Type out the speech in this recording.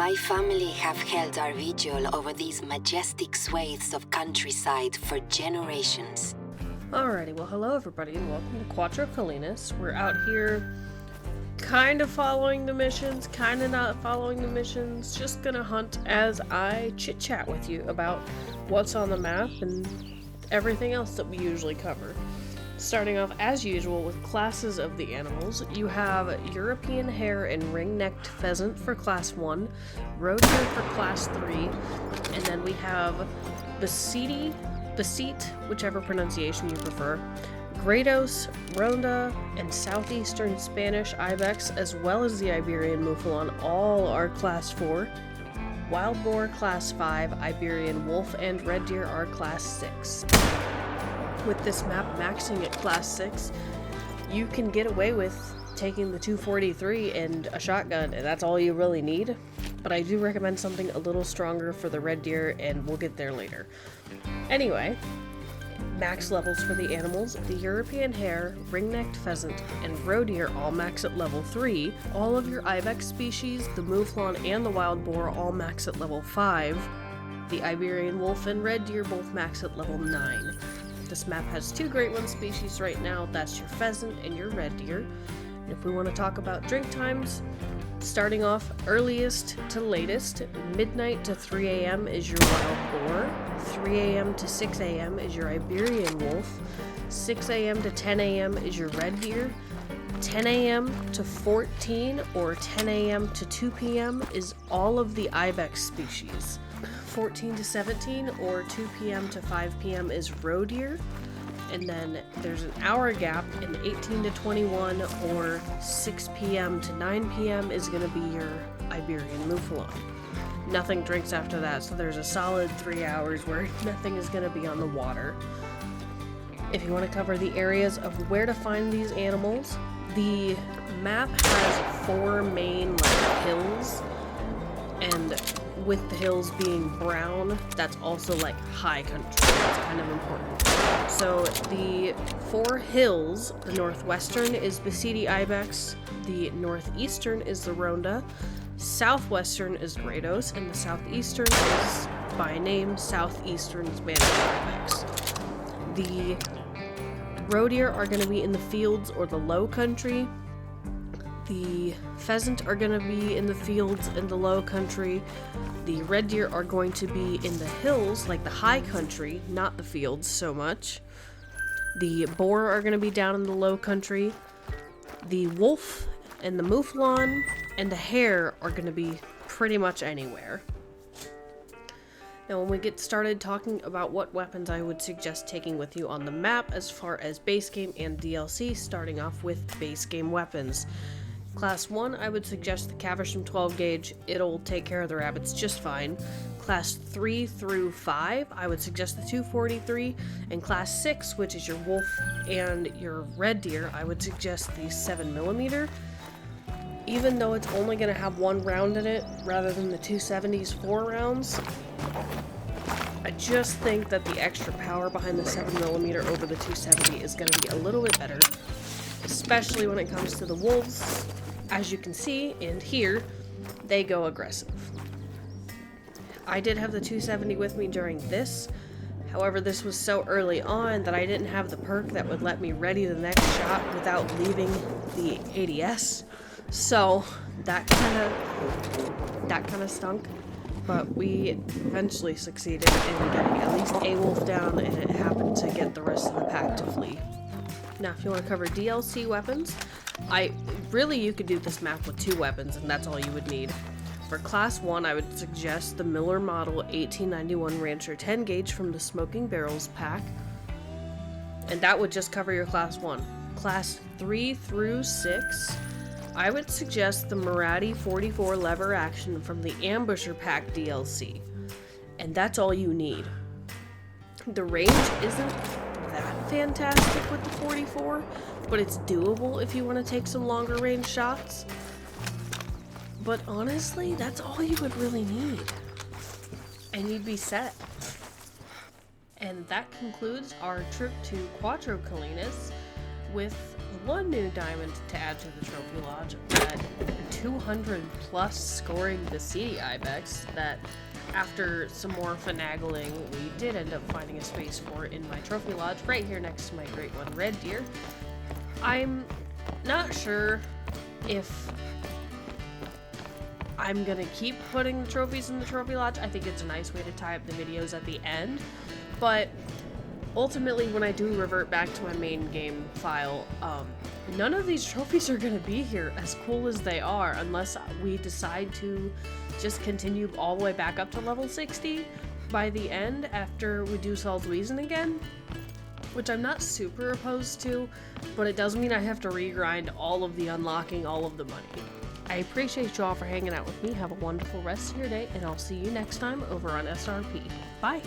My family have held our vigil over these majestic swathes of countryside for generations. Alrighty, well hello everybody and welcome to Cuatro Colinas. We're out here kind of following the missions, kind of not following the missions, just gonna hunt as I chit-chat with you about what's on the map and everything else that we usually cover. Starting off as usual with classes of the animals, you have European hare and ring-necked pheasant for class 1, roe deer for class 3, and then we have Besit, whichever pronunciation you prefer, Grados, Ronda, and Southeastern Spanish Ibex, as well as the Iberian Mouflon, all are class 4. Wild boar class 5, Iberian wolf and red deer are class 6. With this map maxing at class 6, you can get away with taking the 243 and a shotgun, and that's all you really need. But I do recommend something a little stronger for the red deer, and we'll get there later. Anyway, max levels for the animals: the European hare, ring-necked pheasant, and roe deer all max at level 3. All of your ibex species, the mouflon and the wild boar, all max at level 5. The Iberian wolf and red deer both max at level 9. This map has 2 Great One species right now, that's your pheasant and your red deer. And if we want to talk about drink times, starting off earliest to latest, midnight to 3 a.m. is your wild boar, 3 a.m. to 6 a.m. is your Iberian wolf, 6 a.m. to 10 a.m. is your red deer, 10 a.m. to 14 or 10 a.m. to 2 p.m. is all of the ibex species. 14 to 17 or 2 p.m. to 5 p.m. is roe deer, and then there's an hour gap in 18 to 21 or 6 p.m. to 9 p.m. is going to be your Iberian mouflon. Nothing drinks after that, so there's a solid 3 hours where nothing is going to be on the water. If you want to cover the areas of where to find these animals, the map has 4 main hills, and with the hills being brown, that's also like high country. That's kind of important. So the 4 hills, the northwestern is Besit ibex, the northeastern is the Ronda, southwestern is Grados, and the southeastern is, by name, Southeastern Spanish Ibex. The roe deer are going to be in the fields or the low country. The pheasant are going to be in the fields and the low country. The red deer are going to be in the hills, like the high country, not the fields so much. The boar are going to be down in the low country. The wolf and the mouflon and the hare are going to be pretty much anywhere. Now, when we get started talking about what weapons I would suggest taking with you on the map as far as base game and DLC, starting off with base game weapons. Class 1, I would suggest the Caversham 12 gauge, it'll take care of the rabbits just fine. Class 3 through 5, I would suggest the 243, and Class 6, which is your wolf and your red deer, I would suggest the 7mm. Even though it's only going to have 1 round in it, rather than the 270's 4 rounds, I just think that the extra power behind the 7mm over the 270 is going to be a little bit better, especially when it comes to the wolves. As you can see and hear, they go aggressive. I did have the 270 with me during this, however this was so early on that I didn't have the perk that would let me ready the next shot without leaving the ADS, so that kind of stunk. But we eventually succeeded in getting at least a wolf down, and it happened to get the rest of the pack to flee. Now, if you want to cover DLC weapons, you could do this map with 2 weapons, and that's all you would need. For Class 1, I would suggest the Miller Model 1891 Rancher 10 gauge from the Smoking Barrels pack, and that would just cover your Class 1. Class 3 through 6, I would suggest the Marati 44 lever action from the Ambusher pack DLC, and that's all you need. The range isn't that fantastic with the 44, but it's doable if you want to take some longer range shots. But honestly, that's all you would really need, and you'd be set. And that concludes our trip to Cuatro Colinas with one new diamond to add to the trophy lodge, that 200 plus scoring the CD ibex that after some more finagling we did end up finding a space for in my trophy lodge right here next to my great one red deer. I'm not sure if I'm gonna keep putting the trophies in the trophy lodge. I think it's a nice way to tie up the videos at the end, but ultimately when I do revert back to my main game file, none of these trophies are gonna be here, as cool as they are, unless we decide to just continue all the way back up to level 60 by the end after we do Solid Weason again, which I'm not super opposed to, but it does mean I have to regrind all of the unlocking all of the money. I appreciate you all for hanging out with me. Have a wonderful rest of your day, and I'll see you next time over on SRP. Bye!